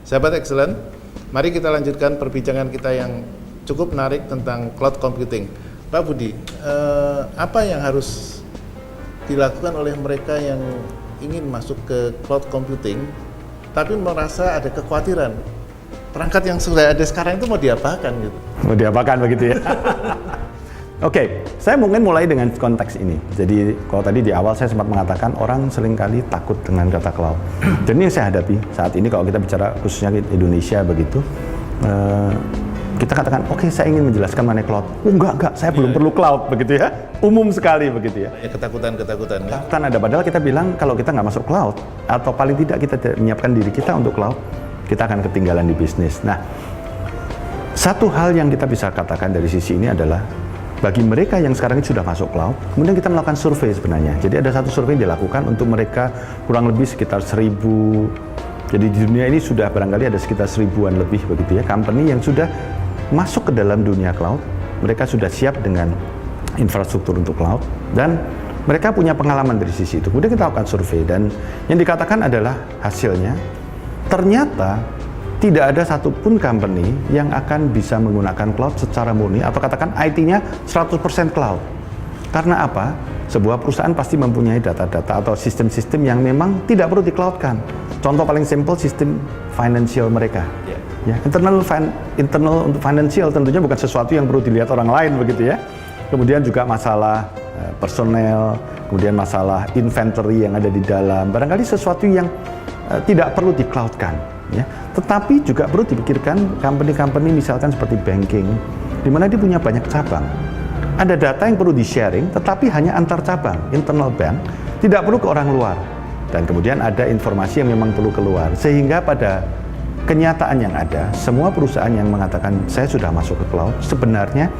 Sahabat Excellent, mari kita lanjutkan perbincangan kita yang cukup menarik tentang cloud computing. Pak Budi, apa yang harus dilakukan oleh mereka yang ingin masuk ke cloud computing, tapi merasa ada kekhawatiran, perangkat yang sudah ada sekarang itu mau diapakan gitu? Mau diapakan begitu ya? Oke, saya mungkin mulai dengan konteks ini. Jadi kalau tadi di awal saya sempat mengatakan orang seringkali takut dengan kata cloud. Dan ini yang saya hadapi saat ini kalau kita bicara khususnya di Indonesia begitu. Kita katakan, oke, saya ingin menjelaskan mengenai cloud. Oh enggak, saya belum perlu cloud begitu ya. Umum sekali begitu ya. Ketakutan ya. Ketakutan ada, padahal kita bilang kalau kita nggak masuk cloud, atau paling tidak kita tidak menyiapkan diri kita untuk cloud, kita akan ketinggalan di bisnis. Nah, satu hal yang kita bisa katakan dari sisi ini adalah bagi mereka yang sekarang ini sudah masuk cloud, kemudian kita melakukan survei sebenarnya. Jadi ada satu survei yang dilakukan untuk mereka kurang lebih sekitar 1.000. Jadi di dunia ini sudah barangkali ada sekitar 1.000-an lebih begitu ya, company yang sudah masuk ke dalam dunia cloud. Mereka sudah siap dengan infrastruktur untuk cloud dan mereka punya pengalaman dari sisi itu. Kemudian kita lakukan survei dan yang dikatakan adalah hasilnya ternyata tidak ada satupun company yang akan bisa menggunakan cloud secara murni atau katakan IT-nya 100% cloud. Karena apa? Sebuah perusahaan pasti mempunyai data-data atau sistem-sistem yang memang tidak perlu di-cloudkan. Contoh paling simple, sistem financial mereka. Ya, internal untuk financial tentunya bukan sesuatu yang perlu dilihat orang lain begitu ya. Kemudian juga masalah personel, kemudian masalah inventory yang ada di dalam. Barangkali sesuatu yang tidak perlu di-cloudkan. Ya, tetapi juga perlu dipikirkan company-company misalkan seperti banking, di mana dia punya banyak cabang. Ada data yang perlu di-sharing, tetapi hanya antar cabang, internal bank, tidak perlu ke orang luar. Dan kemudian ada informasi yang memang perlu keluar, sehingga pada kenyataan yang ada, semua perusahaan yang mengatakan saya sudah masuk ke cloud, sebenarnya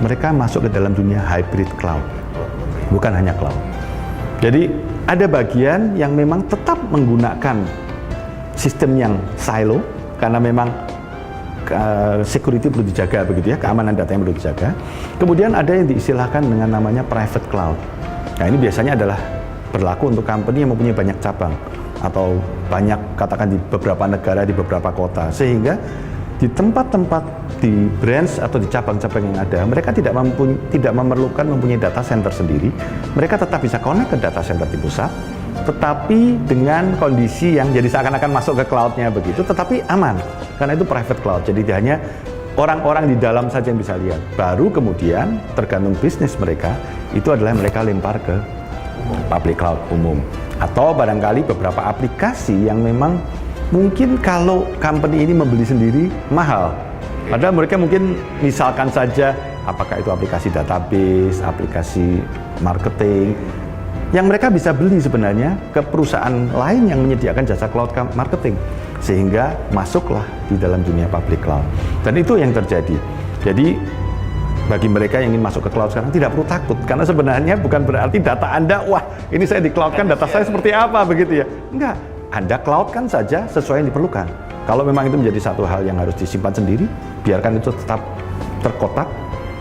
mereka masuk ke dalam dunia hybrid cloud, bukan hanya cloud. Jadi ada bagian yang memang tetap menggunakan sistem yang silo karena memang security perlu dijaga begitu ya, keamanan data yang perlu dijaga. Kemudian ada yang diistilahkan dengan namanya private cloud. Nah, ini biasanya adalah berlaku untuk company yang mempunyai banyak cabang atau banyak katakan di beberapa negara, di beberapa kota, sehingga di tempat-tempat di branch atau di cabang-cabang yang ada, mereka tidak memerlukan mempunyai data center sendiri. Mereka tetap bisa connect ke data center di pusat, tetapi dengan kondisi yang jadi seakan-akan masuk ke cloud-nya begitu, tetapi aman, karena itu private cloud, jadi hanya orang-orang di dalam saja yang bisa lihat. Baru kemudian tergantung bisnis mereka, itu adalah mereka lempar ke public cloud umum. Atau barangkali beberapa aplikasi yang memang mungkin kalau company ini membeli sendiri mahal. Padahal mereka mungkin misalkan saja, apakah itu aplikasi database, aplikasi marketing, yang mereka bisa beli sebenarnya ke perusahaan lain yang menyediakan jasa cloud marketing, sehingga masuklah di dalam dunia public cloud. Dan itu yang terjadi. Jadi bagi mereka yang ingin masuk ke cloud sekarang tidak perlu takut, karena sebenarnya bukan berarti data Anda, wah ini saya di cloud kan data saya seperti apa begitu ya. Enggak, Anda cloud kan saja sesuai yang diperlukan. Kalau memang itu menjadi satu hal yang harus disimpan sendiri, biarkan itu tetap terkotak.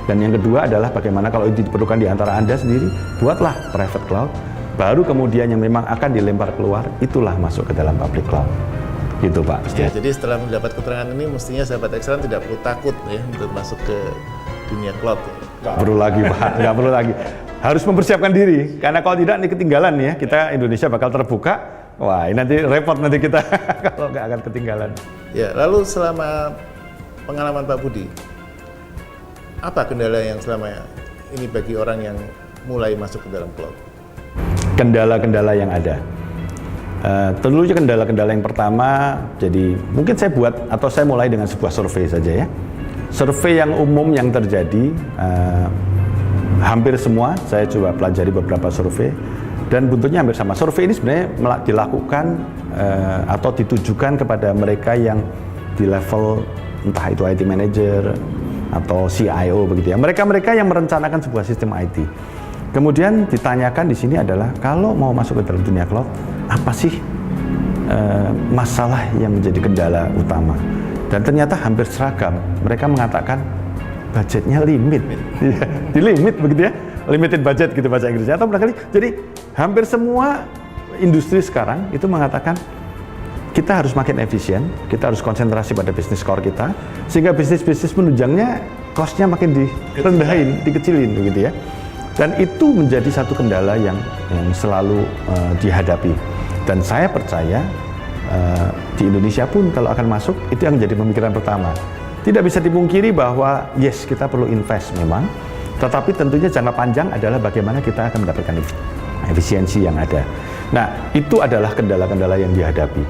Dan yang kedua adalah bagaimana kalau itu diperlukan di antara Anda sendiri, buatlah private cloud. Baru kemudian yang memang akan dilempar keluar, itulah masuk ke dalam public cloud. Gitu Pak. Ya, jadi setelah mendapat keterangan ini, mestinya sahabat Excellent tidak perlu takut ya untuk masuk ke dunia cloud. Nggak perlu lagi Pak, nggak perlu lagi. Harus mempersiapkan diri, karena kalau tidak ini ketinggalan ya. Kita Indonesia bakal terbuka, wah ini nanti repot nanti kita kalau nggak akan ketinggalan. Ya, lalu selama pengalaman Pak Budi, apa kendala yang selama ini bagi orang yang mulai masuk ke dalam cloud? Kendala-kendala yang ada. Tentunya kendala-kendala yang pertama, jadi mungkin saya buat atau saya mulai dengan sebuah survei saja ya. Survei yang umum yang terjadi, hampir semua saya coba pelajari beberapa survei dan bentuknya hampir sama. Survei ini sebenarnya dilakukan atau ditujukan kepada mereka yang di level entah itu IT manager atau CIO begitu ya. Mereka yang merencanakan sebuah sistem IT. Kemudian ditanyakan di sini adalah kalau mau masuk ke dalam dunia cloud, apa sih masalah yang menjadi kendala utama? Dan ternyata hampir seragam. Mereka mengatakan budgetnya limit, di limit begitu ya, limited budget gitu bahasa Inggrisnya. Atau barangkali jadi hampir semua industri sekarang itu mengatakan kita harus makin efisien, kita harus konsentrasi pada bisnis core kita, sehingga bisnis-bisnis penunjangnya cost-nya makin direndahin, dikecilin begitu ya. Dan itu menjadi satu kendala yang selalu dihadapi. Dan saya percaya di Indonesia pun kalau akan masuk, itu yang menjadi pemikiran pertama. Tidak bisa dipungkiri bahwa yes, kita perlu invest memang, tetapi tentunya jangka panjang adalah bagaimana kita akan mendapatkan efisiensi yang ada. Nah, itu adalah kendala-kendala yang dihadapi.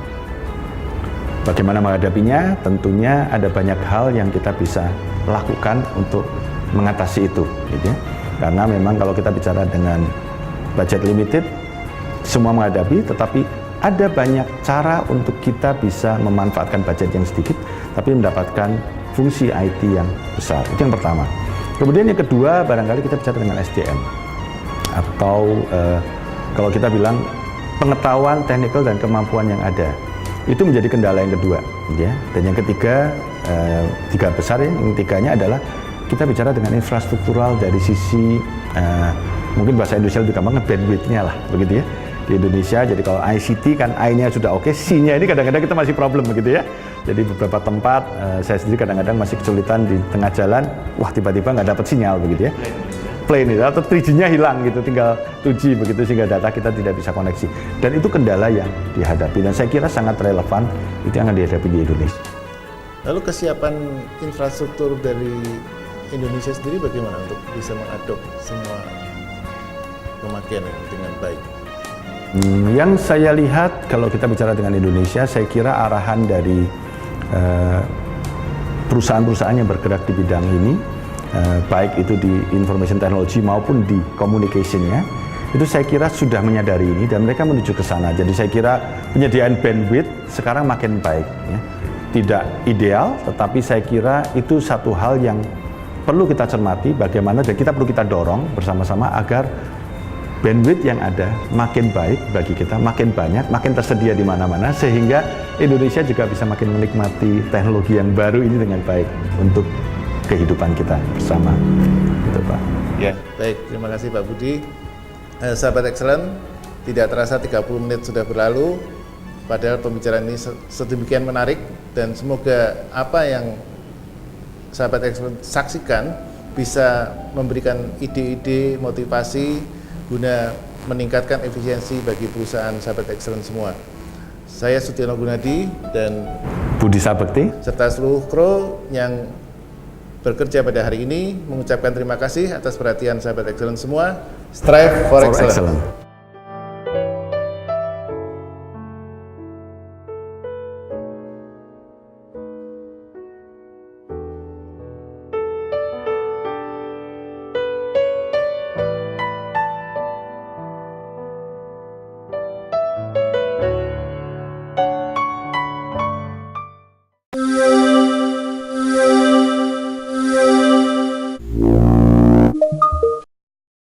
Bagaimana menghadapinya? Tentunya ada banyak hal yang kita bisa lakukan untuk mengatasi itu, gitu ya. Karena memang kalau kita bicara dengan budget limited, semua menghadapi, tetapi ada banyak cara untuk kita bisa memanfaatkan budget yang sedikit, tapi mendapatkan fungsi IT yang besar. Itu yang pertama. Kemudian yang kedua, barangkali kita bicara dengan SDM, atau kalau kita bilang pengetahuan teknikal dan kemampuan yang ada. Itu menjadi kendala yang kedua, ya. Dan yang ketiga, tiga besar ya, yang tiganya adalah kita bicara dengan infrastruktural dari sisi mungkin bahasa Indonesia lebih gampang bandwidth-nya lah, begitu ya. Di Indonesia, jadi kalau ICT kan I-nya sudah oke, C-nya ini kadang-kadang kita masih problem begitu ya. Jadi beberapa tempat saya sendiri kadang-kadang masih kesulitan di tengah jalan, wah tiba-tiba nggak dapat sinyal begitu ya. Plain itu, atau 3G-nya hilang gitu, tinggal 2G begitu, sehingga data kita tidak bisa koneksi. Dan itu kendala yang dihadapi, dan saya kira sangat relevan, itu yang akan dihadapi di Indonesia. Lalu kesiapan infrastruktur dari Indonesia sendiri bagaimana untuk bisa mengadop semua pemakaian ini dengan baik? Yang saya lihat kalau kita bicara dengan Indonesia, saya kira arahan dari perusahaan-perusahaan yang bergerak di bidang ini, baik itu di information technology maupun di communication-nya, itu saya kira sudah menyadari ini dan mereka menuju ke sana. Jadi saya kira penyediaan bandwidth sekarang makin baik, ya. Tidak ideal, tetapi saya kira itu satu hal yang perlu kita cermati bagaimana, dan kita perlu kita dorong bersama-sama agar bandwidth yang ada makin baik bagi kita, makin banyak, makin tersedia di mana-mana, sehingga Indonesia juga bisa makin menikmati teknologi yang baru ini dengan baik untuk kehidupan kita bersama, gitu Pak. Ya, baik. Terima kasih Pak Budi. Sahabat Excellent, tidak terasa 30 menit sudah berlalu, padahal pembicaraan ini sedemikian menarik, dan semoga apa yang Sahabat Excellent saksikan bisa memberikan ide-ide, motivasi guna meningkatkan efisiensi bagi perusahaan Sahabat Excellent semua. Saya Sutyono Gunadi dan Budi Sabekti serta seluruh kru yang bekerja pada hari ini mengucapkan terima kasih atas perhatian Sahabat Excellent semua. Strive for excellence.